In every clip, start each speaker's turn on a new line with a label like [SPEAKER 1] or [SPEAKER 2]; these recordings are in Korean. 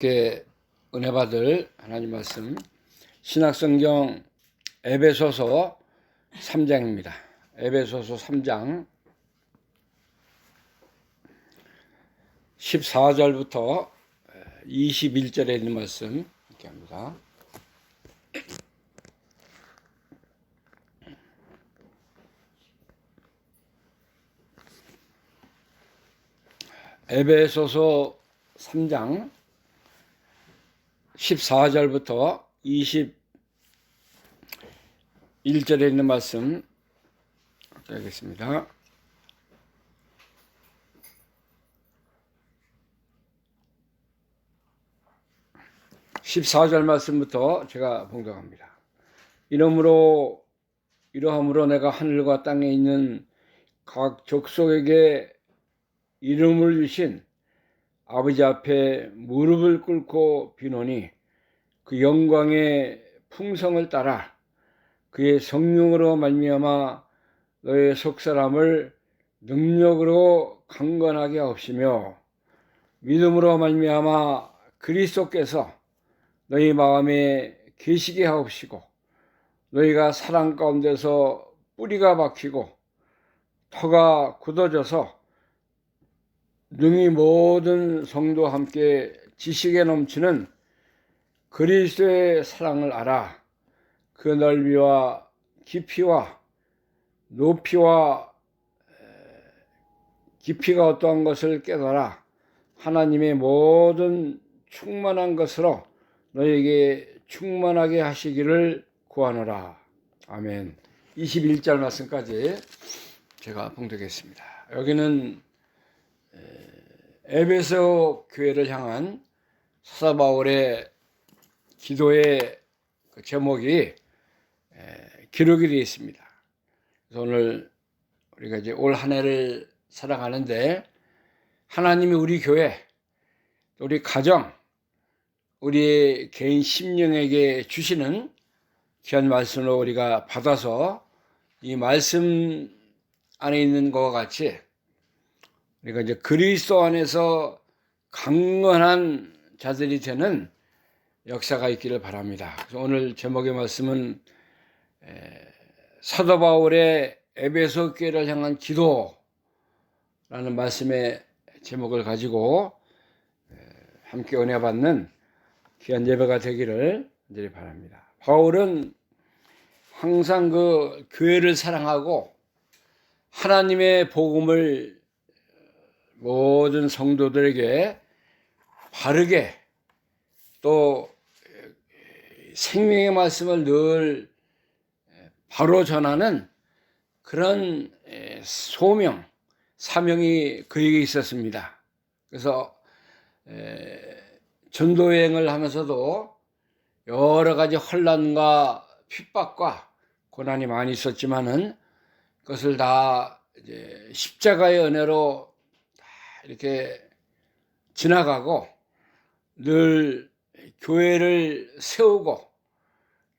[SPEAKER 1] 이렇게 은혜 받을 하나님 말씀 신약성경 에베소서 3장입니다. 에베소서 3장 14절부터 21절에 있는 말씀 이렇게 합니다. 에베소서 3장 14절부터 21절에 있는 말씀 하겠습니다. (14절) 말씀부터 제가 봉독합니다. 이러함으로 내가 하늘과 땅에 있는 각 족속에게 이름을 주신 아버지 앞에 무릎을 꿇고 비노니 그 영광의 풍성을 따라 그의 성령으로 말미암아 너의 속사람을 능력으로 강건하게 하옵시며 믿음으로 말미암아 그리스도께서 너희 마음에 계시게 하옵시고 너희가 사랑 가운데서 뿌리가 박히고 터가 굳어져서 능히 모든 성도와 함께 지식에 넘치는 그리스도의 사랑을 알아 그 넓이와 깊이와 높이와 깊이가 어떠한 것을 깨달아 하나님의 모든 충만한 것으로 너에게 충만하게 하시기를 구하노라. 아멘. 21절 말씀까지 제가 봉독했습니다. 여기는 에베소 교회를 향한 사도 바울의 기도의 제목이 기록이 되어 있습니다. 그래서 오늘 우리가 이제 올 한 해를 살아가는데 하나님이 우리 교회, 우리 가정, 우리 개인 심령에게 주시는 귀한 말씀을 우리가 받아서 이 말씀 안에 있는 것과 같이 우리가 이제 그리스도 안에서 강건한 자들이 되는 역사가 있기를 바랍니다. 그래서 오늘 제목의 말씀은 사도 바울의 에베소 교회를 향한 기도라는 말씀의 제목을 가지고 함께 은혜 받는 귀한 예배가 되기를 간절히 바랍니다. 바울은 항상 그 교회를 사랑하고 하나님의 복음을 모든 성도들에게 바르게 또 생명의 말씀을 늘 바로 전하는 그런 소명, 사명이 그에게 있었습니다. 그래서 전도여행을 하면서도 여러 가지 혼란과 핍박과 고난이 많이 있었지만은 그것을 다 이제 십자가의 은혜로 이렇게 지나가고 늘 교회를 세우고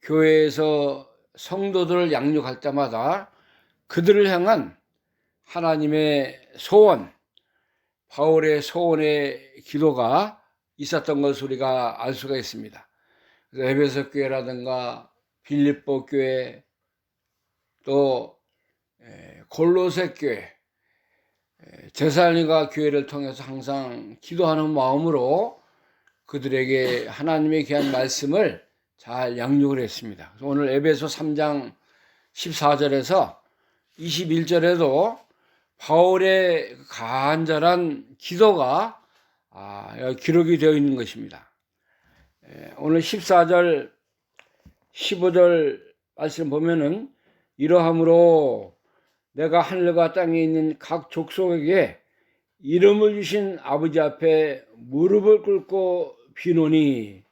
[SPEAKER 1] 교회에서 성도들을 양육할 때마다 그들을 향한 하나님의 소원, 바울의 소원의 기도가 있었던 것을 우리가 알 수가 있습니다. 그래서 에베소 교회라든가 빌립보 교회 또 골로새 교회 데살로니가 교회를 통해서 항상 기도하는 마음으로 그들에게 하나님의 귀한 말씀을 잘 양육을 했습니다. 그래서 오늘 에베소 3장 14절에서 21절에도 바울의 간절한 기도가 기록이 되어 있는 것입니다. 오늘 14절 15절 말씀 보면은 이러함으로 내가 하늘과 땅에 있는 각 족속에게 이름을 주신 아버지 앞에 무릎을 꿇고 비노니,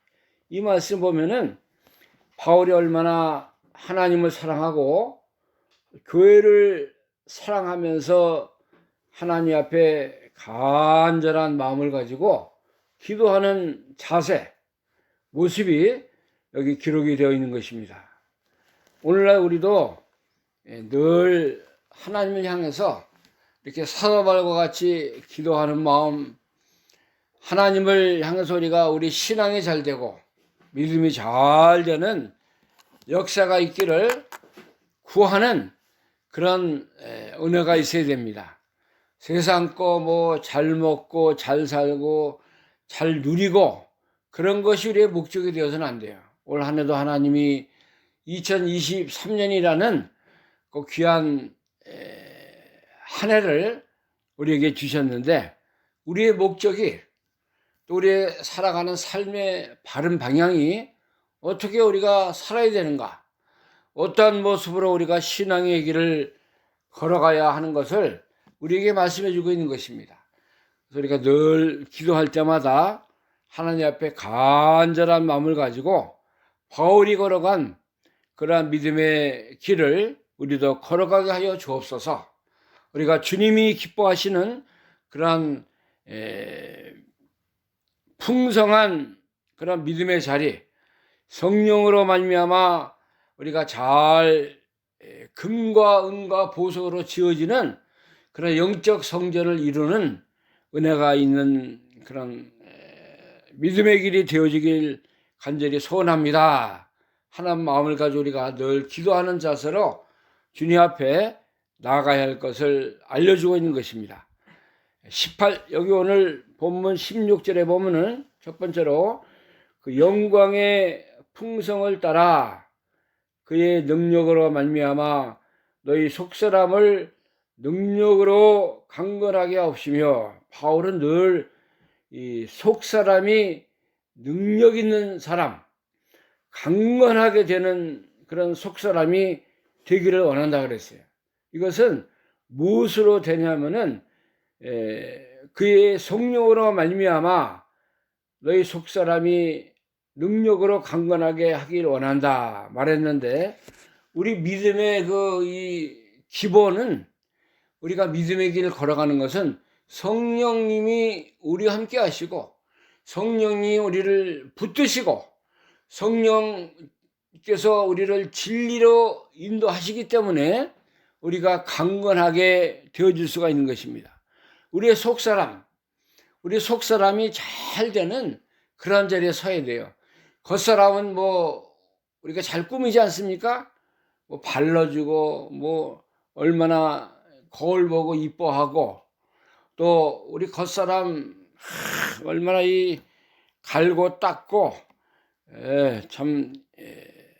[SPEAKER 1] 이 말씀 보면은 바울이 얼마나 하나님을 사랑하고 교회를 사랑하면서 하나님 앞에 간절한 마음을 가지고 기도하는 자세, 모습이 여기 기록이 되어 있는 것입니다. 오늘날 우리도 늘 하나님을 향해서 이렇게 사도 바울과 같이 기도하는 마음, 하나님을 향해서 우리 신앙이 잘 되고 믿음이 잘 되는 역사가 있기를 구하는 그런 은혜가 있어야 됩니다. 세상 거 뭐 잘 먹고 잘 살고 잘 누리고 그런 것이 우리의 목적이 되어서는 안 돼요. 올 한 해도 하나님이 2023년이라는 그 귀한 한 해를 우리에게 주셨는데 우리의 목적이 또 우리의 살아가는 삶의 바른 방향이 어떻게 우리가 살아야 되는가, 어떠한 모습으로 우리가 신앙의 길을 걸어가야 하는 것을 우리에게 말씀해 주고 있는 것입니다. 그래서 우리가 늘 기도할 때마다 하나님 앞에 간절한 마음을 가지고 바울이 걸어간 그러한 믿음의 길을 우리도 걸어가게 하여 주옵소서. 우리가 주님이 기뻐하시는 그러한 풍성한 그런 믿음의 자리, 성령으로 말미암아 우리가 잘 금과 은과 보석으로 지어지는 그런 영적 성전을 이루는 은혜가 있는 그런 믿음의 길이 되어지길 간절히 소원합니다. 하나님 마음을 가지고 우리가 늘 기도하는 자세로 주님 앞에 나아가야 할 것을 알려주고 있는 것입니다. 여기 오늘 본문 16절에 보면은 첫 번째로 그 영광의 풍성을 따라 그의 능력으로 말미암아 너희 속사람을 능력으로 강건하게 하옵시며, 바울은 늘 이 속사람이 능력 있는 사람, 강건하게 되는 그런 속사람이 되기를 원한다 그랬어요. 이것은 무엇으로 되냐면은 그의 성령으로 말미암아 너희 속사람이 능력으로 강건하게 하길 원한다 말했는데, 우리 믿음의 이 기본은, 우리가 믿음의 길을 걸어가는 것은 성령님이 우리와 함께 하시고 성령이 우리를 붙드시고 성령께서 우리를 진리로 인도하시기 때문에 우리가 강건하게 되어질 수가 있는 것입니다. 우리 속사람이 잘 되는 그런 자리에 서야 돼요. 겉사람은 우리가 잘 꾸미지 않습니까? 발라주고 얼마나 거울 보고 이뻐하고, 또 우리 겉사람 얼마나 갈고 닦고 참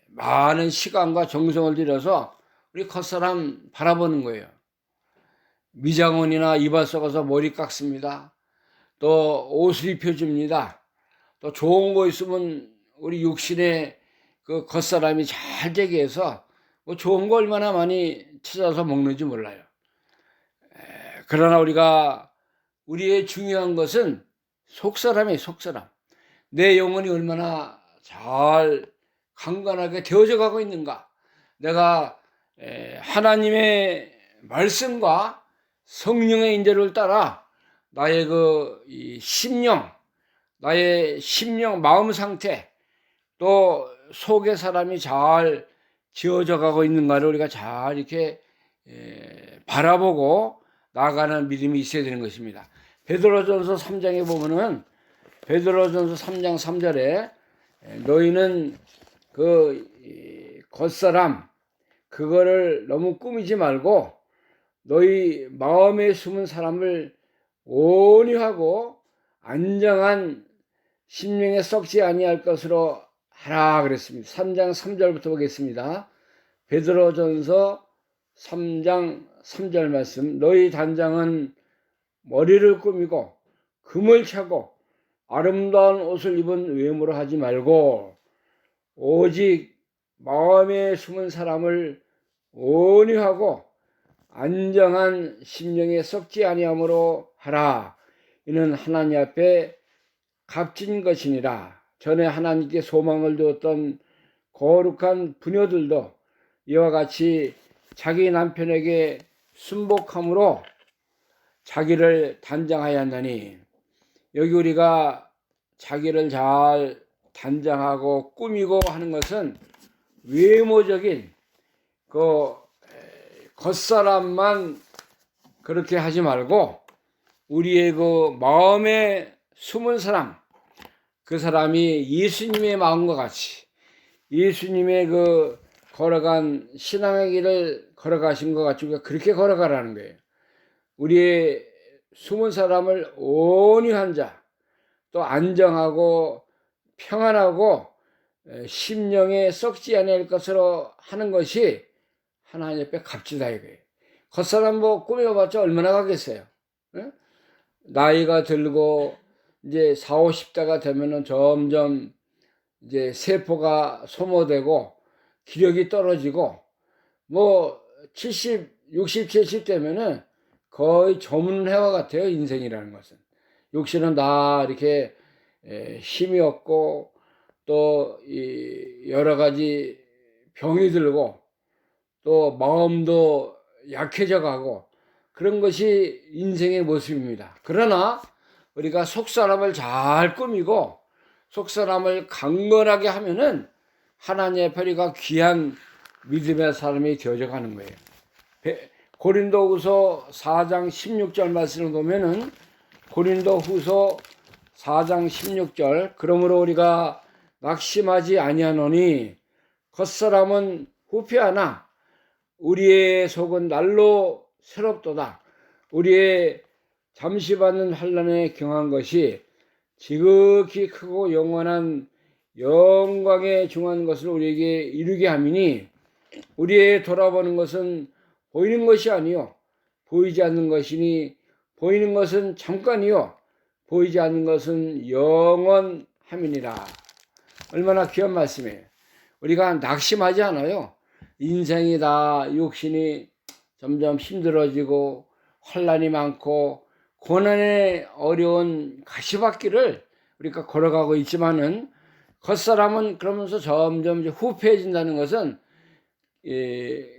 [SPEAKER 1] 많은 시간과 정성을 들여서 우리 겉사람 바라보는 거예요. 미장원이나 이발 썩어서 머리 깎습니다. 또 옷을 입혀줍니다. 또 좋은 거 있으면 우리 육신에 그 겉사람이 잘 되게 해서 좋은 거 얼마나 많이 찾아서 먹는지 몰라요. 그러나 우리의 중요한 것은 속사람이에요. 속사람. 내 영혼이 얼마나 잘 강건하게 되어져 가고 있는가. 내가 하나님의 말씀과 성령의 인도를 따라 나의 이 심령, 나의 심령 마음 상태, 또 속의 사람이 잘 지어져 가고 있는가를 우리가 잘 이렇게 바라보고 나아가는 믿음이 있어야 되는 것입니다. 베드로전서 3장에 보면은, 베드로전서 3장 3절에 너희는 그 겉사람 그거를 너무 꾸미지 말고 너희 마음에 숨은 사람을 온유하고 안정한 심령에 썩지 아니할 것으로 하라 그랬습니다. 3장 3절부터 보겠습니다. 베드로전서 3장 3절 말씀. 너희 단장은 머리를 꾸미고 금을 차고 아름다운 옷을 입은 외모로 하지 말고 오직 마음에 숨은 사람을 온유하고 안정한 심령에 썩지 아니함으로 하라. 이는 하나님 앞에 값진 것이니라. 전에 하나님께 소망을 두었던 거룩한 부녀들도 이와 같이 자기 남편에게 순복함으로 자기를 단장하였나니, 여기 우리가 자기를 잘 단장하고 꾸미고 하는 것은 외모적인 그 겉사람만 그렇게 하지 말고 우리의 그 마음에 숨은 사람, 그 사람이 예수님의 마음과 같이 예수님의 그 걸어간 신앙의 길을 걸어가신 것 같이 우리가 그렇게 걸어가라는 거예요. 우리의 숨은 사람을 온유히 한 자, 또 안정하고 평안하고 심령에 썩지 않을 것으로 하는 것이 하나님 앞에 값지다 이거예요. 겉사람 뭐 꾸며봤자 얼마나 가겠어요. 응? 나이가 들고 이제 40, 50대가 되면은 점점 이제 세포가 소모되고 기력이 떨어지고 뭐 70, 60, 70 되면은 거의 저문해와 같아요. 인생이라는 것은. 육신은 다 이렇게 힘이 없고 또 여러 가지 병이 들고 또 마음도 약해져 가고 그런 것이 인생의 모습입니다. 그러나 우리가 속사람을 잘 꾸미고 속사람을 강건하게 하면은 하나님의 별이가 귀한 믿음의 사람이 되어져 가는 거예요. 고린도후서 4장 16절 말씀을 보면은 고린도후서 4장 16절 그러므로 우리가 낙심하지 아니하노니 겉사람은 후패하나 우리의 속은 날로 새롭도다. 우리의 잠시 받는 환난에 경한 것이 지극히 크고 영원한 영광에 중한 것을 우리에게 이루게 함이니 우리의 돌아보는 것은 보이는 것이 아니요 보이지 않는 것이니 보이는 것은 잠깐이요 보이지 않는 것은 영원함이니라. 얼마나 귀한 말씀이에요. 우리가 낙심하지 않아요. 인생이 다 육신이 점점 힘들어지고 환난이 많고 고난의 어려운 가시밭길을 우리가 걸어가고 있지만은 겉사람은 그러면서 점점 이제 후패해진다는 것은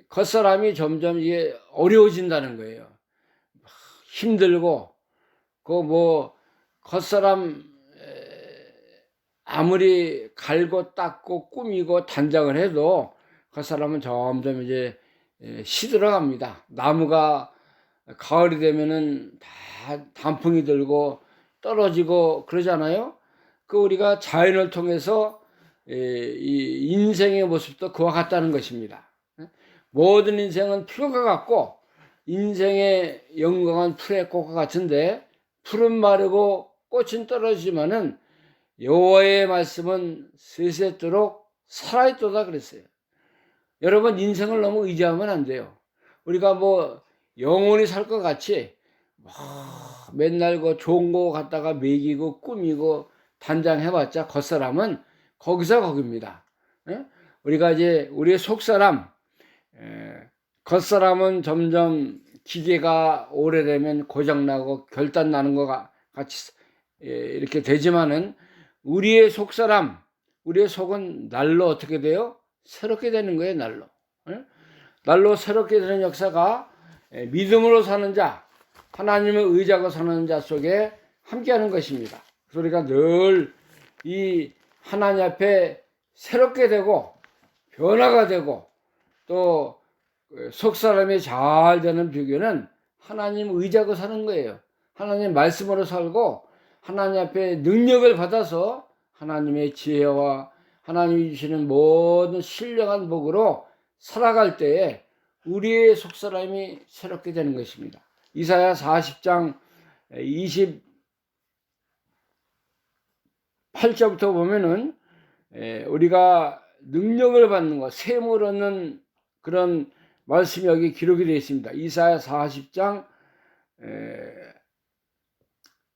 [SPEAKER 1] 겉사람이 점점 이게 어려워진다는 거예요. 힘들고 그 뭐 겉사람 아무리 갈고 닦고 꾸미고 단장을 해도 겉사람은 점점 이제 시들어갑니다. 나무가 가을이 되면은 다 단풍이 들고 떨어지고 그러잖아요. 그 우리가 자연을 통해서 이 인생의 모습도 그와 같다는 것입니다. 모든 인생은 풀과 같고 인생의 영광은 풀의 꽃과 같은데 풀은 마르고 꽃은 떨어지지만은 여호와의 말씀은 세세토록 살아있도다 그랬어요. 여러분 인생을 너무 의지하면 안 돼요. 우리가 뭐 영원히 살 것 같이 맨날 그 좋은 거 갖다가 먹이고 꾸미고 단장해봤자 겉사람은 거기서 거기입니다. 우리가 이제 우리의 속사람 겉사람은 점점 기계가 오래되면 고장나고 결단나는 것 같이 이렇게 되지만은 우리의 속사람 우리의 속은 날로 어떻게 돼요? 새롭게 되는 거예요. 날로. 날로 새롭게 되는 역사가 믿음으로 사는 자 하나님의 의지하고 사는 자 속에 함께하는 것입니다. 그래서 우리가 늘 이 하나님 앞에 새롭게 되고 변화가 되고 또 속사람이 잘 되는 비결은 하나님 의지하고 사는 거예요. 하나님 말씀으로 살고 하나님 앞에 능력을 받아서 하나님의 지혜와 하나님이 주시는 모든 신령한 복으로 살아갈 때에 우리의 속사람이 새롭게 되는 것입니다. 이사야 40장 28절부터 보면은 우리가 능력을 받는 것, 셈을 얻는 그런 말씀이 여기 기록이 되어 있습니다. 이사야 40장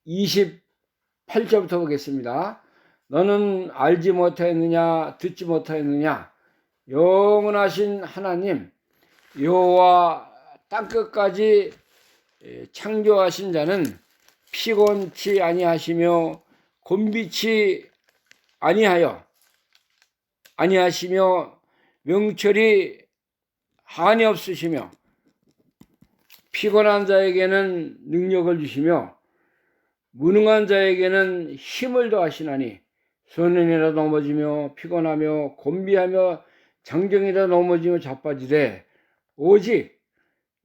[SPEAKER 1] 28절부터 보겠습니다. 너는 알지 못하였느냐 듣지 못하였느냐 영원하신 하나님 여호와 땅끝까지 창조하신 자는 피곤치 아니하시며 곤비치 아니하시며 명철이 한이 없으시며 피곤한 자에게는 능력을 주시며 무능한 자에게는 힘을 더하시나니 소년이라 넘어지며 피곤하며 곤비하며 장정이라 넘어지며 자빠지되 오직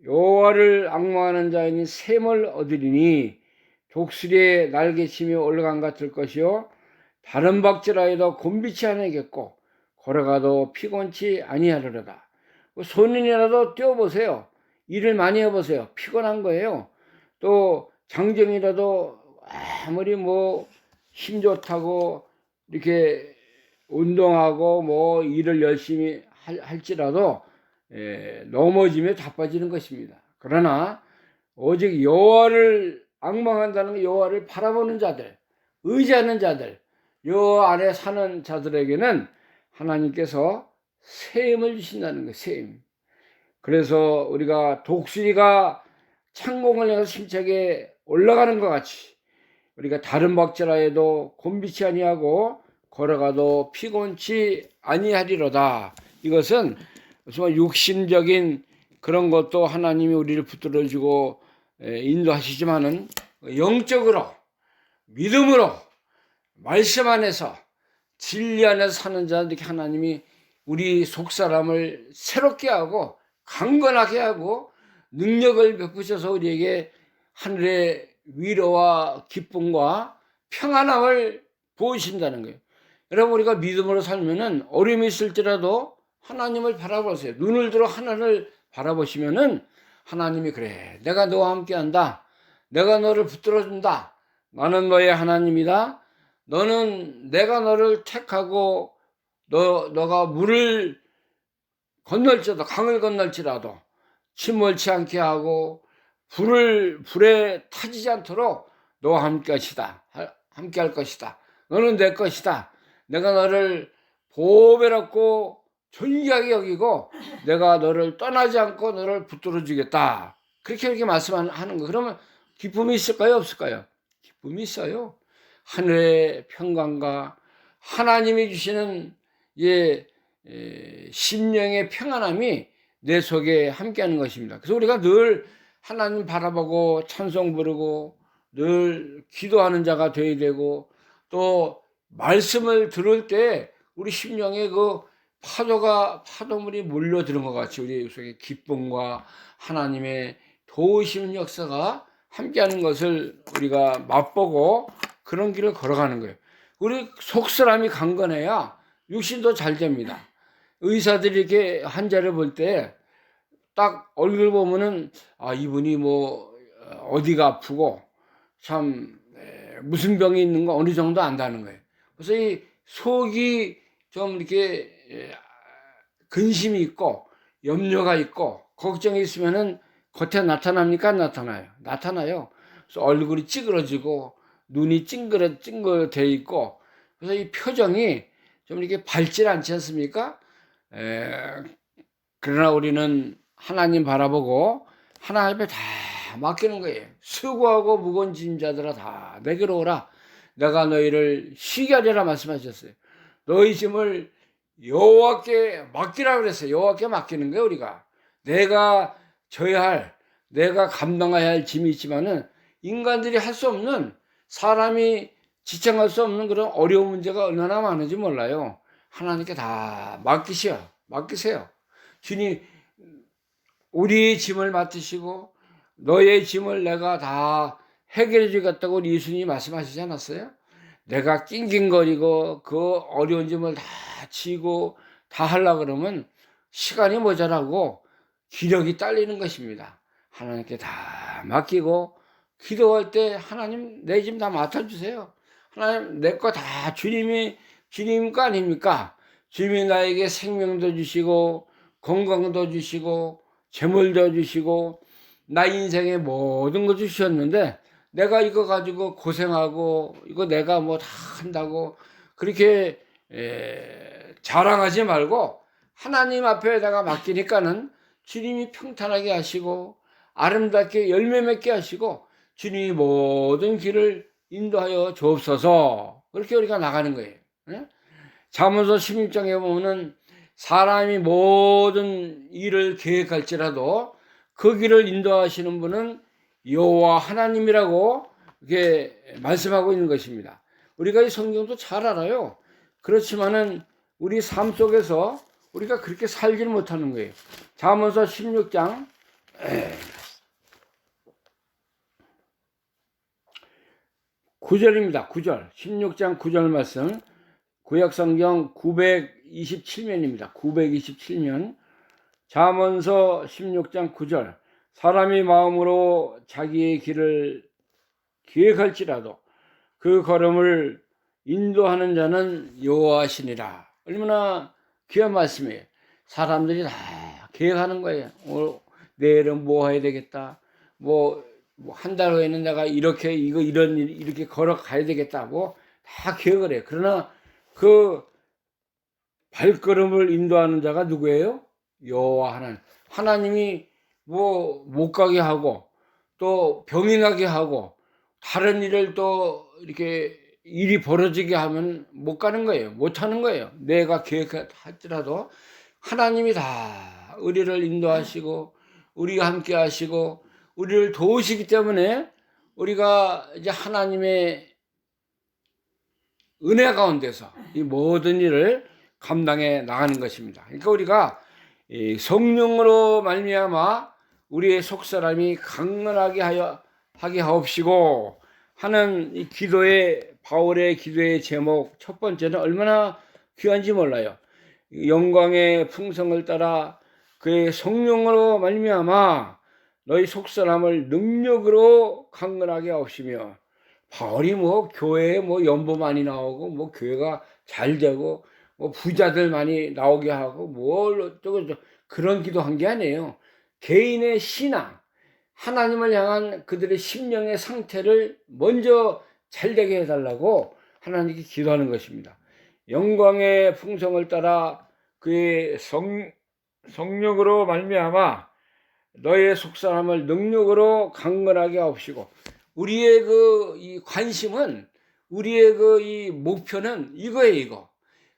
[SPEAKER 1] 여호와를 앙망하는 자에게 셈을 얻으리니 독수리의 날개치며 올라간 같을 것이요 다른 박질하여도 곤비치 아니겠고 걸어가도 피곤치 아니하리로다. 소년이라도 뛰어보세요. 일을 많이 해보세요. 피곤한 거예요. 또 장정이라도 아무리 뭐 힘 좋다고 이렇게 운동하고 뭐 일을 열심히 할지라도 넘어지면 자빠지는 것입니다. 그러나 오직 여호와를 앙망한다는 게 여호와를 바라보는 자들, 의지하는 자들, 요 안에 사는 자들에게는 하나님께서 세임을 주신다는 거예요. 세임. 그래서 우리가 독수리가 창공을 향해서 힘차게 올라가는 것 같이 우리가 다른 박질하 해도 곤비치 아니하고 걸어가도 피곤치 아니하리로다. 이것은 정말 육신적인 그런 것도 하나님이 우리를 붙들어주고 인도하시지만은 영적으로 믿음으로 말씀 안에서 진리 안에서 사는 자들에게 하나님이 우리 속사람을 새롭게 하고 강건하게 하고 능력을 베푸셔서 우리에게 하늘의 위로와 기쁨과 평안함을 부으신다는 거예요. 여러분 우리가 믿음으로 살면은 어려움이 있을지라도 하나님을 바라보세요. 눈을 들어 하늘을 바라보시면은 하나님이 그래 내가 너와 함께한다. 내가 너를 붙들어준다. 나는 너의 하나님이다. 너는 내가 너를 택하고 너가 물을 건널지라도 강을 건널지라도 침몰치 않게 하고 불에 타지지 않도록 너와 함께 할 것이다. 너는 내 것이다. 내가 너를 보배롭고 존귀하게 여기고 내가 너를 떠나지 않고 너를 붙들어 주겠다. 그렇게 말씀하는 거. 그러면 기쁨이 있을까요? 없을까요? 기쁨이 있어요. 하늘의 평강과 하나님이 주시는 심령의 평안함이 내 속에 함께하는 것입니다. 그래서 우리가 늘 하나님 바라보고 찬송 부르고 늘 기도하는 자가 되어야 되고 또 말씀을 들을 때 우리 심령에 그 파도물이 몰려드는 것 같이 우리 속에 기쁨과 하나님의 도우시는 역사가 함께하는 것을 우리가 맛보고 그런 길을 걸어가는 거예요. 우리 속사람이 강건해야 육신도 잘 됩니다. 의사들이 이렇게 환자를 볼 때 딱 얼굴 보면은 이분이 뭐 어디가 아프고 참 무슨 병이 있는 거 어느 정도 안다는 거예요. 그래서 이 속이 좀 이렇게 근심이 있고 염려가 있고 걱정이 있으면은 겉에 나타납니까? 안 나타나요? 나타나요. 그래서 얼굴이 찌그러지고 눈이 찡그러져 있고 그래서 이 표정이 좀 이렇게 밝지 않지 않습니까? 그러나 우리는 하나님 바라보고 하나님 앞에 다 맡기는 거예요. 수고하고 무거운 짐 자들아 다 내게로 오라. 내가 너희를 쉬게 하리라 말씀하셨어요. 너희 짐을 여호와께 맡기라 그랬어요. 여호와께 맡기는 거예요. 우리가 내가 져야 할 내가 감당해야 할 짐이 있지만은 인간들이 할 수 없는 사람이 지탱할 수 없는 그런 어려운 문제가 얼마나 많은지 몰라요. 하나님께 다 맡기세요. 주님 우리의 짐을 맡으시고 너의 짐을 내가 다 해결해 주겠다고 우리 예수님이 말씀하시지 않았어요? 내가 낑낑거리고 그 어려운 짐을 다 지고 다 하려고 그러면 시간이 모자라고 기력이 딸리는 것입니다. 하나님께 다 맡기고 기도할 때 하나님 내 짐 다 맡아주세요. 하나님 내 거 다 주님 거 아닙니까? 주님이 나에게 생명도 주시고 건강도 주시고 재물도 주시고 나 인생의 모든 거 주셨는데 내가 이거 가지고 고생하고 이거 내가 뭐 다 한다고 그렇게 자랑하지 말고 하나님 앞에 내가 맡기니까는 주님이 평탄하게 하시고 아름답게 열매 맺게 하시고 주님이 모든 길을 인도하여 주옵소서. 그렇게 우리가 나가는 거예요. 잠언서 16장에 보면은 사람이 모든 일을 계획할지라도 그 길을 인도하시는 분은 여호와 하나님이라고 이렇게 말씀하고 있는 것입니다. 우리가 이 성경도 잘 알아요. 그렇지만은 우리 삶 속에서 우리가 그렇게 살지를 못하는 거예요. 잠언서 16장 9절입니다. 9절. 16장 9절 말씀. 구약성경 927면입니다. 927면. 잠언서 16장 9절. 사람이 마음으로 자기의 길을 계획할지라도 그 걸음을 인도하는 자는 여호와시니라. 얼마나 귀한 말씀이에요. 사람들이 다 계획하는 거예요. 내일은 뭐 해야 되겠다. 한 달 후에는 내가 이렇게 이런 일 이렇게 걸어가야 되겠다고 다 계획을 해요. 그러나 그 발걸음을 인도하는 자가 누구예요? 여호와 하나님. 하나님이 못 가게 하고 또 병이 나게 하고 다른 일을 또 이렇게 일이 벌어지게 하면 못 가는 거예요. 못 하는 거예요. 내가 계획할지라도 하나님이 다 우리를 인도하시고 우리가 함께 하시고 우리를 도우시기 때문에 우리가 이제 하나님의 은혜 가운데서 이 모든 일을 감당해 나가는 것입니다. 그러니까 우리가 성령으로 말미암아 우리의 속사람이 강건하게 하게 하옵시고 하는 이 바울의 기도의 제목 첫 번째는 얼마나 귀한지 몰라요. 영광의 풍성을 따라 그의 성령으로 말미암아 너희 속사람을 능력으로 강건하게 하옵시며, 바울이 교회에 연보 많이 나오고 교회가 잘 되고 부자들 많이 나오게 하고 그런 기도한 게 아니에요. 개인의 신앙, 하나님을 향한 그들의 심령의 상태를 먼저 잘되게 해달라고 하나님께 기도하는 것입니다. 영광의 풍성을 따라 그의 성령으로 말미암아 너의 속사람을 능력으로 강건하게 하옵시고, 우리의 이 관심은, 우리의 이 목표는 이거예요. 이거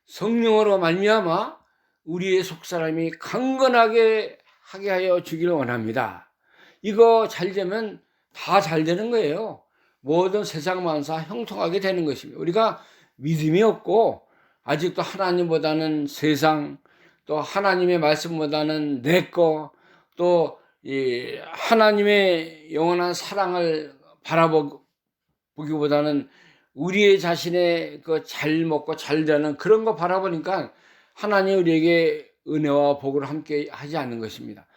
[SPEAKER 1] 성령으로 말미암아 우리의 속사람이 강건하게 하게 하여 주기를 원합니다. 이거 잘 되면 다 잘 되는 거예요. 모든 세상 만사 형통하게 되는 것입니다. 우리가 믿음이 없고 아직도 하나님보다는 세상, 또 하나님의 말씀보다는 내 거, 또 하나님의 영원한 사랑을 바라보기보다는 우리의 자신의 잘 먹고 잘 되는 그런 거 바라보니까 하나님 우리에게 은혜와 복을 함께 하지 않는 것입니다.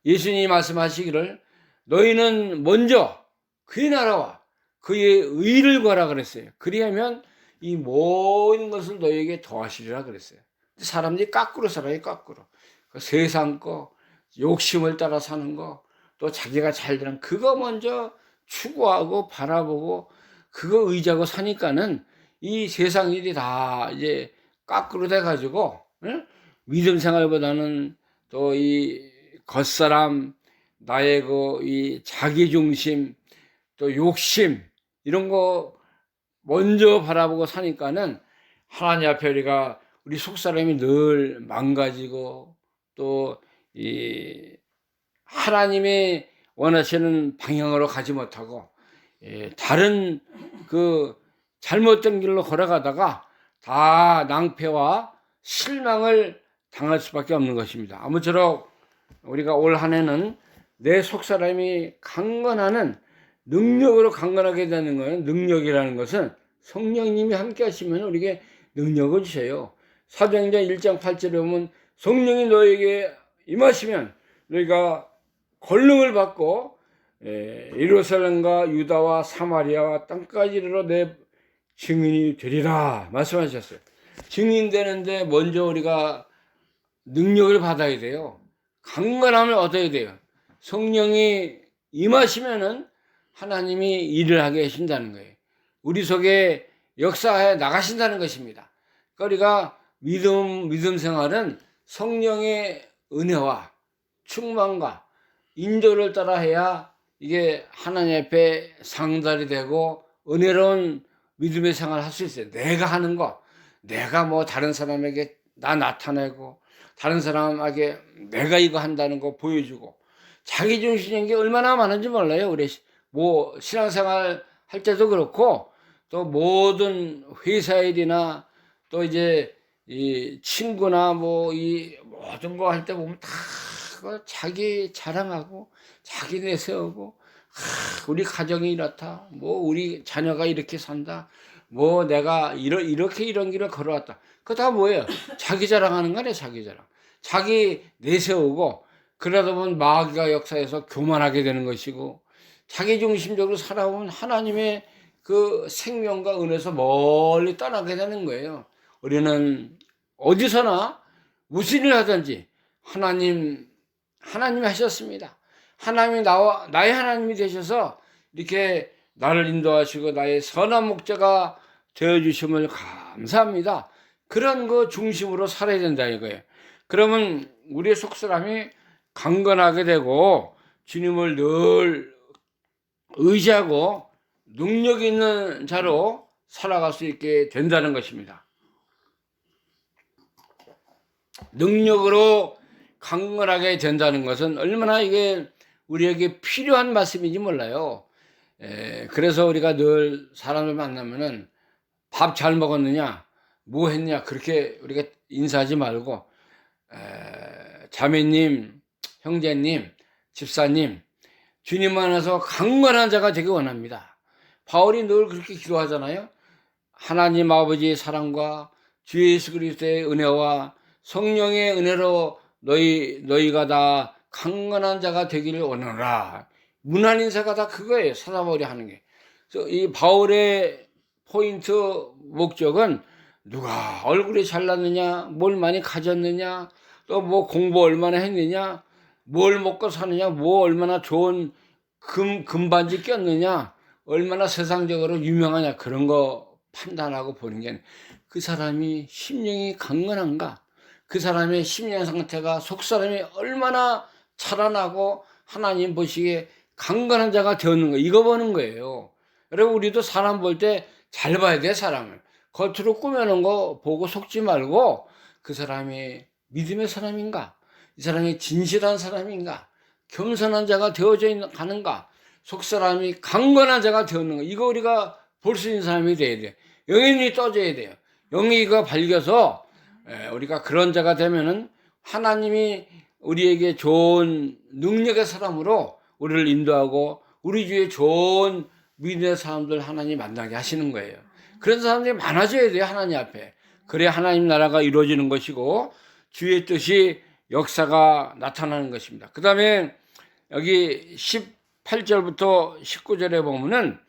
[SPEAKER 1] 예수님이 말씀하시기를 너희는 먼저 그의 나라와 그의 의를 구하라 그랬어요. 그리하면 이 모든 것을 너희에게 더하시리라 그랬어요. 사람들이 거꾸로 살아요. 거꾸로. 세상 거, 욕심을 따라 사는 거, 또 자기가 잘 되는 그거 먼저 추구하고 바라보고 그거 의지하고 사니까는 이 세상 일이 다 이제 거꾸로 돼가지고, 응? 믿음 생활보다는 또 이 겉사람, 나의 이 자기 중심, 또 욕심, 이런 거 먼저 바라보고 사니까는 하나님 앞에 우리 속사람이 늘 망가지고 또 하나님의 원하시는 방향으로 가지 못하고 다른 잘못된 길로 걸어가다가 다 낭패와 실망을 당할 수밖에 없는 것입니다. 아무쪼록 우리가 올 한 해는 내 속사람이 강건하는 능력으로 강건하게 되는 거예요. 능력이라는 것은 성령님이 함께 하시면 우리에게 능력을 주세요. 사도행전 1장 8절에 보면 성령이 너에게 임하시면 너희가 권능을 받고 예루살렘과 유다와 사마리아와 땅까지 이르러 내 증인이 되리라 말씀하셨어요. 증인되는데 먼저 우리가 능력을 받아야 돼요. 강건함을 얻어야 돼요. 성령이 임하시면은 하나님이 일을 하게 하신다는 거예요. 우리 속에 역사에 나가신다는 것입니다. 그러니까 믿음 생활은 성령의 은혜와 충만과 인도를 따라 해야 이게 하나님 앞에 상달이 되고 은혜로운 믿음의 생활을 할 수 있어요. 내가 하는 거, 내가 다른 사람에게 나타내고 다른 사람에게 내가 이거 한다는 거 보여주고 자기 중심인 게 얼마나 많은지 몰라요. 우리 신앙생활 할 때도 그렇고 또 모든 회사 일이나 또 이제 이 친구나 이 모든 거 할 때 보면 다 자기 자랑하고 자기 내세우고 우리 가정이 이렇다. 뭐 우리 자녀가 이렇게 산다. 뭐 내가 이렇게 이런 길을 걸어왔다. 그거 다 뭐예요? 자기 자랑하는 거네, 자기 자랑. 자기 내세우고 그러다 보면 마귀가 역사에서 교만하게 되는 것이고 자기 중심적으로 살아오면 하나님의 그 생명과 은혜에서 멀리 떠나게 되는 거예요. 우리는 어디서나 무슨 일을 하든지 하나님이 하셨습니다. 하나님이 나의 하나님이 되셔서 이렇게 나를 인도하시고 나의 선한 목자가 되어주심을 감사합니다. 그런 거 중심으로 살아야 된다 이거예요. 그러면 우리의 속사람이 강건하게 되고 주님을 늘 의지하고 능력 있는 자로 살아갈 수 있게 된다는 것입니다. 능력으로 강건하게 된다는 것은 얼마나 이게 우리에게 필요한 말씀인지 몰라요. 그래서 우리가 늘 사람을 만나면은 밥 잘 먹었느냐, 뭐 했냐, 그렇게 우리가 인사하지 말고, 자매님, 형제님, 집사님, 주님 안에서 강건한 자가 되기 원합니다. 바울이 늘 그렇게 기도하잖아요. 하나님 아버지의 사랑과 주 예수 그리스도의 은혜와 성령의 은혜로 너희가 다 강건한 자가 되기를 원하노라. 문안 인사가 다 그거예요. 사사바울이 하는 게. 그래서 이 바울의 포인트 목적은 누가 얼굴이 잘났느냐, 뭘 많이 가졌느냐, 또 뭐 공부 얼마나 했느냐, 뭘 먹고 사느냐, 뭐 얼마나 좋은 금반지 꼈느냐, 얼마나 세상적으로 유명하냐, 그런 거 판단하고 보는 게 그 사람이 심령이 강건한가, 그 사람의 심령 상태가 속사람이 얼마나 살아나고 하나님 보시기에 강건한 자가 되었는가, 이거 보는 거예요. 여러분, 우리도 사람 볼 때 잘 봐야 돼. 사람을 겉으로 꾸며놓은 거 보고 속지 말고 그 사람이 믿음의 사람인가, 이 사람이 진실한 사람인가, 겸손한 자가 되어져 가는가, 속사람이 강건한 자가 되었는가, 이거 우리가 볼 수 있는 사람이 돼야 돼. 영혼이 떠져야 돼요. 영이가 밝아서 우리가 그런 자가 되면은 하나님이 우리에게 좋은 능력의 사람으로 우리를 인도하고 우리 주위에 좋은 믿음의 사람들 하나님 만나게 하시는 거예요. 그런 사람들이 많아져야 돼요. 하나님 앞에. 그래야 하나님 나라가 이루어지는 것이고 주의 뜻이 역사가 나타나는 것입니다. 그 다음에 여기 18절부터 19절에 보면은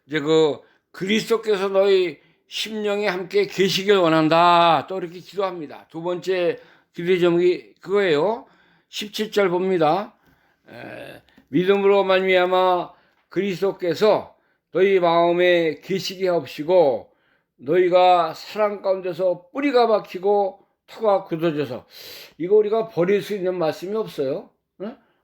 [SPEAKER 1] 이제 그 그리스도께서 너희 심령에 함께 계시길 원한다. 또 이렇게 기도합니다. 두 번째 기도 제목이 그거예요. 17절 봅니다. 믿음으로 말미암아 그리스도께서 너희 마음에 계시게 하옵시고 너희가 사랑 가운데서 뿌리가 박히고 터가 굳어져서, 이거 우리가 버릴 수 있는 말씀이 없어요.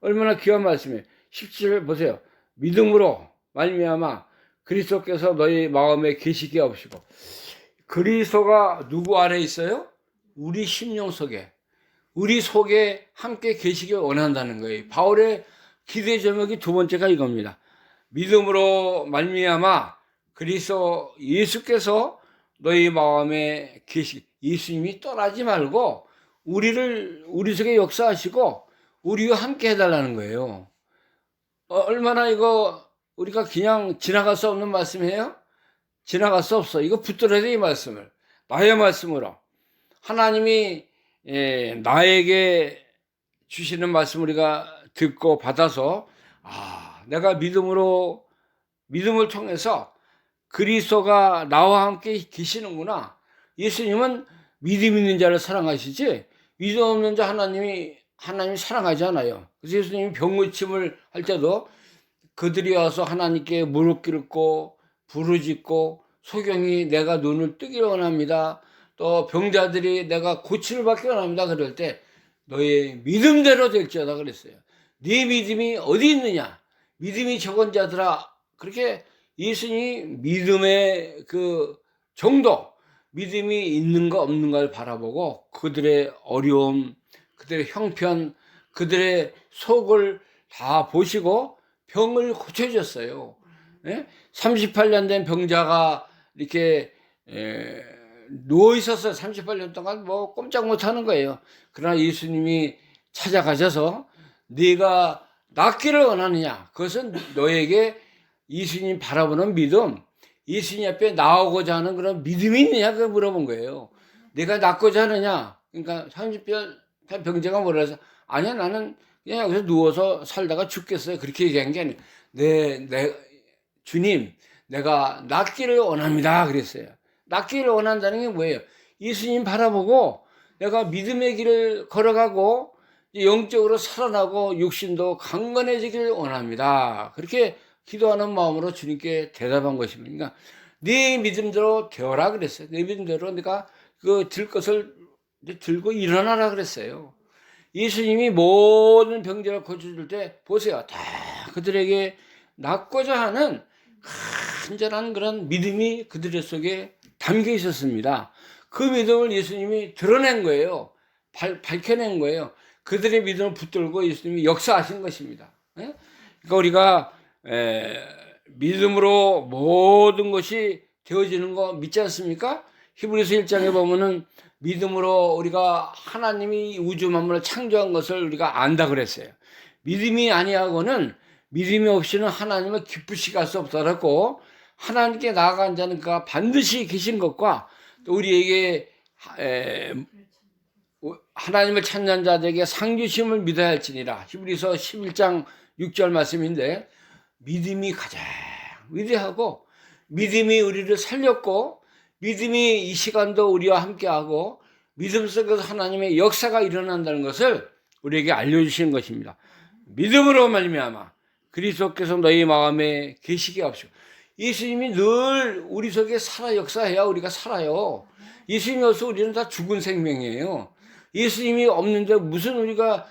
[SPEAKER 1] 얼마나 귀한 말씀이에요. 17절 보세요. 믿음으로 말미암아 그리스도께서 너희 마음에 계시게 하옵시고. 그리스도가 누구 안에 있어요? 우리 심령 속에, 우리 속에 함께 계시길 원한다는 거예요. 바울의 기도의 제목이 두 번째가 이겁니다. 믿음으로 말미암아 그리스도 예수께서 너희 마음에 예수님이 떠나지 말고 우리 속에 역사하시고 우리와 함께 해달라는 거예요. 얼마나 이거 우리가 그냥 지나갈 수 없는 말씀이에요? 지나갈 수 없어. 이거 붙들어야 돼, 이 말씀을. 나의 말씀으로. 하나님이 나에게 주시는 말씀 우리가 듣고 받아서, 내가 믿음을 통해서 그리스도가 나와 함께 계시는구나. 예수님은 믿음 있는 자를 사랑하시지 믿음 없는 자 하나님 사랑하지 않아요. 그래서 예수님이 병고침을 할 때도 그들이 와서 하나님께 무릎 꿇고 부르짖고 소경이 내가 눈을 뜨기를 원합니다. 또 병자들이 내가 고침을 받기 원합니다. 그럴 때 너의 믿음대로 될지어다 그랬어요. 네 믿음이 어디 있느냐? 믿음이 적은 자들아. 그렇게 예수님이 믿음의 그 정도, 믿음이 있는가 없는가를 바라보고 그들의 어려움, 그들의 형편, 그들의 속을 다 보시고 병을 고쳐줬어요. 38년 된 병자가 이렇게 누워 있었어요. 38년 동안 뭐 꼼짝 못 하는 거예요. 그러나 예수님이 찾아가셔서 네가 낫기를 원하느냐? 그것은 너에게 예수님 바라보는 믿음, 예수님 앞에 나오고자 하는 그런 믿음이 있느냐? 그걸 물어본 거예요. 내가 낫고자 하느냐? 그러니까 30년 병자가 뭐라 해서 아니야 나는 그냥 여기서 누워서 살다가 죽겠어요. 그렇게 얘기한 게 아니에요. 주님, 내가 낫기를 원합니다. 그랬어요. 낫기를 원한다는 게 뭐예요? 예수님 바라보고 내가 믿음의 길을 걸어가고 영적으로 살아나고 육신도 강건해지기를 원합니다. 그렇게 기도하는 마음으로 주님께 대답한 것입니다. 그러니까 네 믿음대로 되어라 그랬어요. 네 믿음대로 내가 그 들 것을 들고 일어나라 그랬어요. 예수님이 모든 병자를 고쳐줄 때 보세요. 다 그들에게 낫고자 하는 간절한 그런 믿음이 그들 속에 담겨 있었습니다. 그 믿음을 예수님이 드러낸 거예요. 밝혀낸 거예요. 그들의 믿음을 붙들고 예수님이 역사하신 것입니다. 그러니까 우리가 믿음으로 모든 것이 되어지는 거 믿지 않습니까? 히브리서 1장에 보면은 믿음으로 우리가 하나님이 우주 만물을 창조한 것을 우리가 안다 그랬어요. 믿음이 아니하고는 믿음이 없이는 하나님을 기쁘시게 할 수 없다고 하나님께 나아간 자는 그가 반드시 계신 것과 또 우리에게 하나님을 찾는 자들에게 상 주심을 믿어야 할지니라. 히브리서 11장 6절 말씀인데 믿음이 가장 위대하고 믿음이 우리를 살렸고 믿음이 이 시간도 우리와 함께하고 믿음 속에서 하나님의 역사가 일어난다는 것을 우리에게 알려주시는 것입니다. 믿음으로 말미암아 그리스도께서 너희 마음에 계시게 하옵시고. 예수님이 늘 우리 속에 살아 역사해야 우리가 살아요. 예수님이 없어 우리는 다 죽은 생명이에요. 예수님이 없는데 무슨 우리가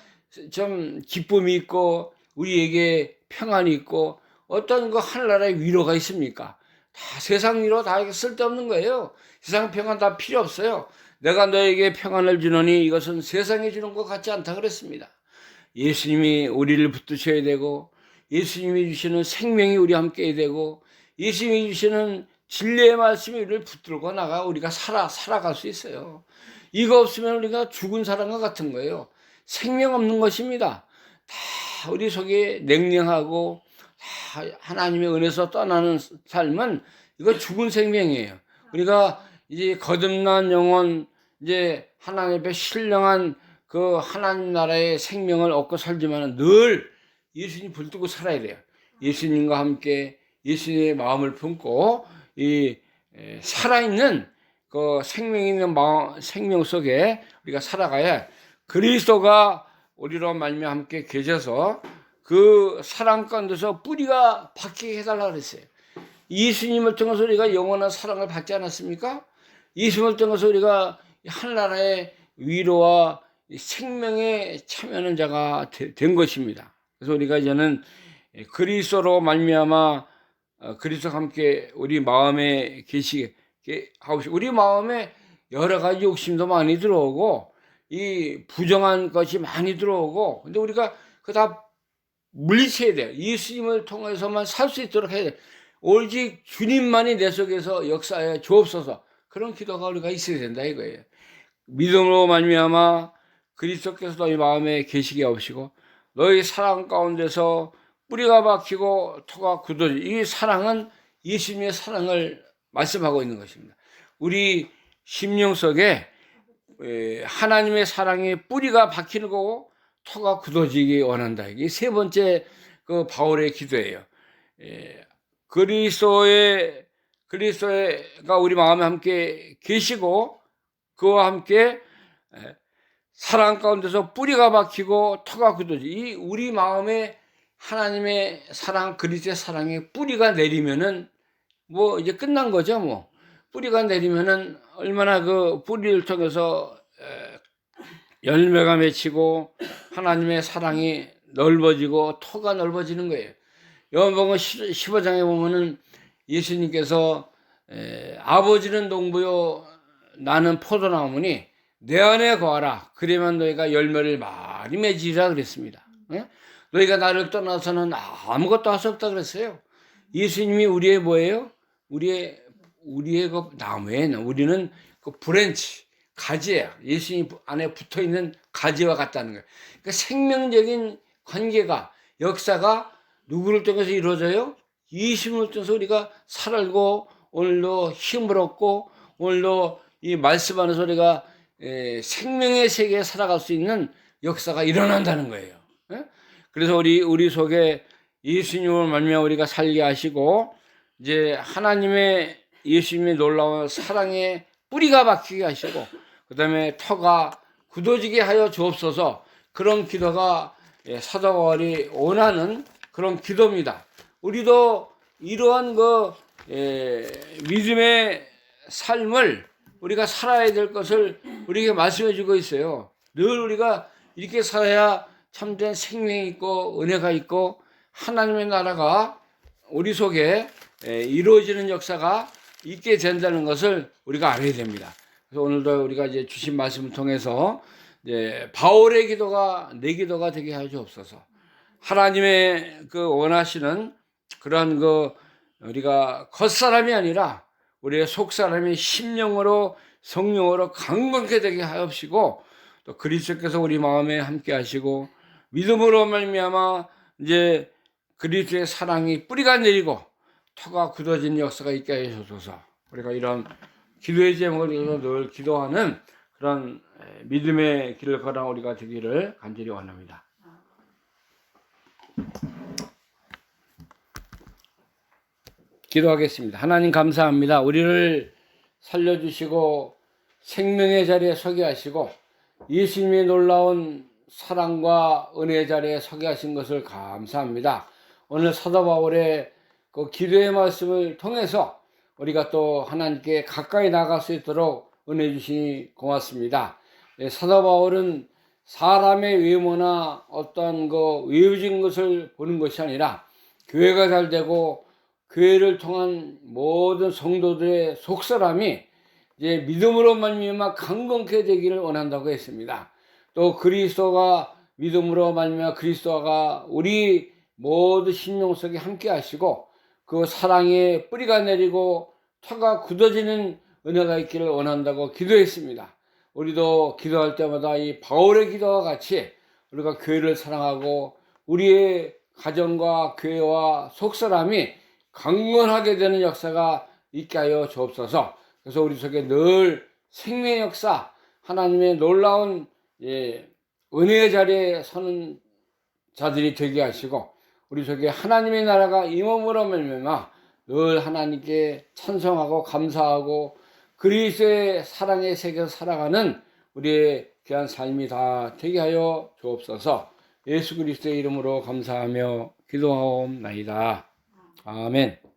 [SPEAKER 1] 좀 기쁨이 있고 우리에게 평안이 있고 어떤 그 하늘나라의 위로가 있습니까? 다 세상 위로 다 쓸데없는 거예요. 세상 평안 다 필요 없어요. 내가 너에게 평안을 주노니 이것은 세상에 주는 것 같지 않다 그랬습니다. 예수님이 우리를 붙드셔야 되고 예수님이 주시는 생명이 우리와 함께 되고 예수님이 주시는 진리의 말씀이 우리를 붙들고 나가 우리가 살아갈 수 있어요. 이거 없으면 우리가 죽은 사람과 같은 거예요. 생명 없는 것입니다. 다 우리 속에 냉랭하고 다 하나님의 은혜에서 떠나는 삶은 이거 죽은 생명이에요. 우리가 이제 거듭난 영혼, 이제 하나님 앞에 신령한 그 하나님 나라의 생명을 얻고 살지만 늘 예수님 붙들고 살아야 돼요. 예수님과 함께 예수님의 마음을 품고 이 살아있는 그 생명 있는 생명 속에 우리가 살아가야 그리스도가 우리로 말미암아 함께 계셔서 그 사랑 가운데서 뿌리가 박히게 해달라고 그랬어요. 예수님을 통해서 우리가 영원한 사랑을 받지 않았습니까? 예수님을 통해서 우리가 하늘나라의 위로와 생명에 참여하는 자가 된 것입니다. 그래서 우리가 이제는 그리스도로 말미암아 그리스도와 함께 우리 마음에 계시게 하고 우리 마음에 여러 가지 욕심도 많이 들어오고 이 부정한 것이 많이 들어오고 근데 우리가 그 다 물리쳐야 돼요. 예수님을 통해서만 살 수 있도록 해야 돼요. 오직 주님만이 내 속에서 역사해 주옵소서. 그런 기도가 우리가 있어야 된다 이거예요. 믿음으로 말미암아 그리스도께서 너희 마음에 계시게 하시고 너희 사랑 가운데서 뿌리가 박히고 토가 굳어지. 이 사랑은 예수님의 사랑을 말씀하고 있는 것입니다. 우리 심령 속에 하나님의 사랑의 뿌리가 박히는 거고 토가 굳어지기 원한다. 이게 세 번째 그 바울의 기도예요. 그리스도가 우리 마음에 함께 계시고 그와 함께 사랑 가운데서 뿌리가 박히고 토가 굳어지. 이 우리 마음에 하나님의 사랑, 그리스도의 사랑의 뿌리가 내리면은 뭐 이제 끝난 거죠. 뭐 뿌리가 내리면은 얼마나 그 뿌리를 통해서 열매가 맺히고 하나님의 사랑이 넓어지고 토가 넓어지는 거예요. 요한복음 15장에 보면은 예수님께서 아버지는 농부요 나는 포도나무니 내 안에 거하라 그러면 너희가 열매를 많이 맺으리라 그랬습니다. 너희가 나를 떠나서는 아무것도 할 수 없다 그랬어요. 예수님이 우리의 뭐예요? 우리의 그 나무예요. 우리는 그 브랜치 가지예요. 예수님 안에 붙어 있는 가지와 같다는 거예요. 그러니까 생명적인 관계가 역사가 누구를 통해서 이루어져요? 예수님을 통해서 우리가 살고 오늘도 힘을 얻고 오늘도 이 말씀 안에서 우리가 생명의 세계에 살아갈 수 있는 역사가 일어난다는 거예요. 그래서 우리 속에 예수님을 말미암아 우리가 살게 하시고 이제 하나님의 예수님의 놀라운 사랑의 뿌리가 박히게 하시고 그다음에 터가 굳어지게 하여 주옵소서. 그런 기도가 사도 바울이 원하는 그런 기도입니다. 우리도 이러한 믿음의 삶을 우리가 살아야 될 것을 우리에게 말씀해 주고 있어요. 늘 우리가 이렇게 살아야 참된 생명이 있고 은혜가 있고 하나님의 나라가 우리 속에 이루어지는 역사가 있게 된다는 것을 우리가 알아야 됩니다. 그래서 오늘도 우리가 이제 주신 말씀을 통해서 이제 바울의 기도가 내 기도가 되게 하여 주옵소서. 하나님의 원하시는 그런 우리가 겉사람이 아니라 우리의 속사람이 심령으로 성령으로 강건케 되게 하옵시고 또 그리스도께서 우리 마음에 함께 하시고 믿음으로 말미암아 이제 그리스도의 사랑이 뿌리가 내리고 터가 굳어진 역사가 있게 하여 주소서. 우리가 이런 기도의 제목을 늘 기도하는 그런 믿음의 길을 걸어 우리가 되기를 간절히 원합니다. 기도하겠습니다. 하나님 감사합니다. 우리를 살려주시고 생명의 자리에 서게 하시고 예수님의 놀라운 사랑과 은혜의 자리에 서게 하신 것을 감사합니다. 오늘 사도 바울의 그 기도의 말씀을 통해서 우리가 또 하나님께 가까이 나갈 수 있도록 은혜 주시니 고맙습니다. 사도 바울은 사람의 외모나 어떤 외부적인 것을 보는 것이 아니라 교회가 잘 되고 교회를 통한 모든 성도들의 속사람이 이제 믿음으로 말미암아 강건케 되기를 원한다고 했습니다. 또 그리스도가 믿음으로 말미암아 그리스도가 우리 모든 심령 속에 함께 하시고 그 사랑의 뿌리가 내리고 터가 굳어지는 은혜가 있기를 원한다고 기도했습니다. 우리도 기도할 때마다 이 바울의 기도와 같이 우리가 교회를 사랑하고 우리의 가정과 교회와 속사람이 강건하게 되는 역사가 있게 하여 주옵소서. 그래서 우리 속에 늘 생명의 역사, 하나님의 놀라운 은혜의 자리에 서는 자들이 되게 하시고 우리 속에 하나님의 나라가 임함으로 말미암아 늘 하나님께 찬송하고 감사하고 그리스도의 사랑의 세계에서 살아가는 우리의 귀한 삶이 다 되게 하여 주옵소서. 예수 그리스도의 이름으로 감사하며 기도하옵나이다. 아멘.